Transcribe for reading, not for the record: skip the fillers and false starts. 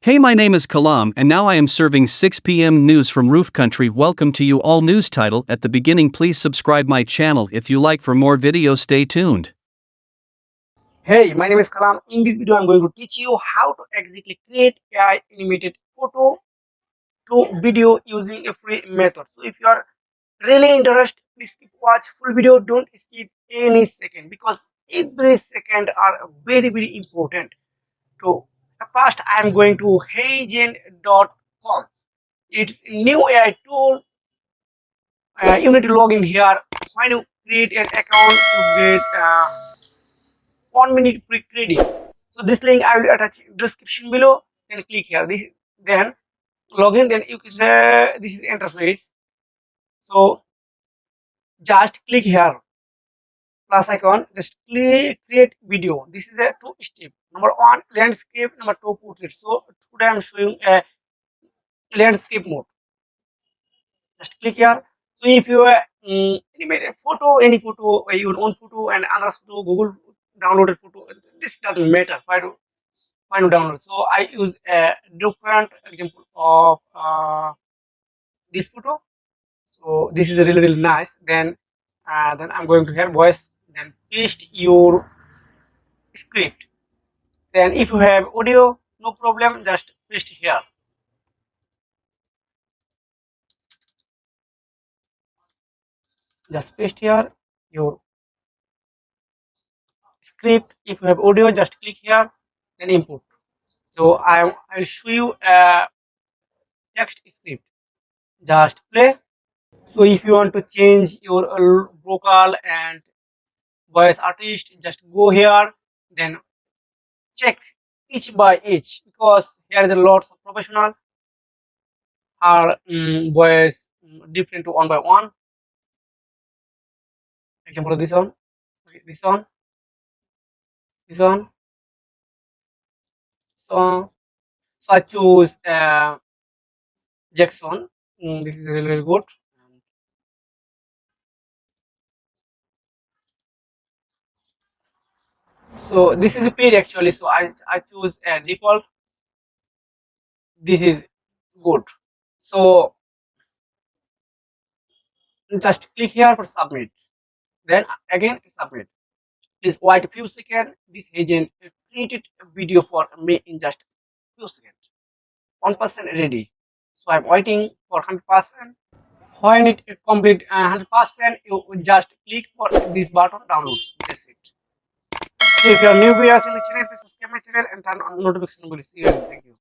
Hey, my name is Kalam, and now I am serving 6 p.m. news from Roof Country. Welcome to you all. News title at the beginning. Please subscribe my channel if you like. For more videos, stay tuned. Hey, my name is Kalam. In this video, I'm going to teach you how to exactly create AI animated photo to video using a free method. So if you are really interested, please keep watch full video. Don't skip any second because every second are very important. So first, I'm going to heygen.com. It's a new AI tool. You need to log in here. When you create an account, you get 1 minute free credit. So this link I will attach in description below. Then click here. Then login. Then you can say this is interface. So just click here plus icon. Just click create video. This is a two step. Number one landscape. Number two portrait. So today I'm showing a landscape mode. Just click here. So if you animate a photo, any photo, your own photo and others photo, Google downloaded photo, this doesn't matter. Why to download? So I use a different example of this photo. So this is really nice. Then I'm going to here voice. Then paste your script. Then if you have audio, no problem. Just paste here. Just paste here your script. If you have audio, just click here. Then input. So I'll show you a text script. Just play. So if you want to change your vocal and voice artist, just go here, then check each by each because here is a lots of professional are voice different to one by one. Example of this one, this one, this one. So I choose Jackson. This is really good. So this is a paid actually. So I choose default. This is good. So just click here for submit. Then again submit. Please wait a few seconds. This agent created a video for me in just few seconds. 1% ready. So I'm waiting for 100%. When it complete 100%, you just click for this button download. That's it. So if you are new viewers in the channel, please subscribe my channel and turn on notification bell. See you. Thank you.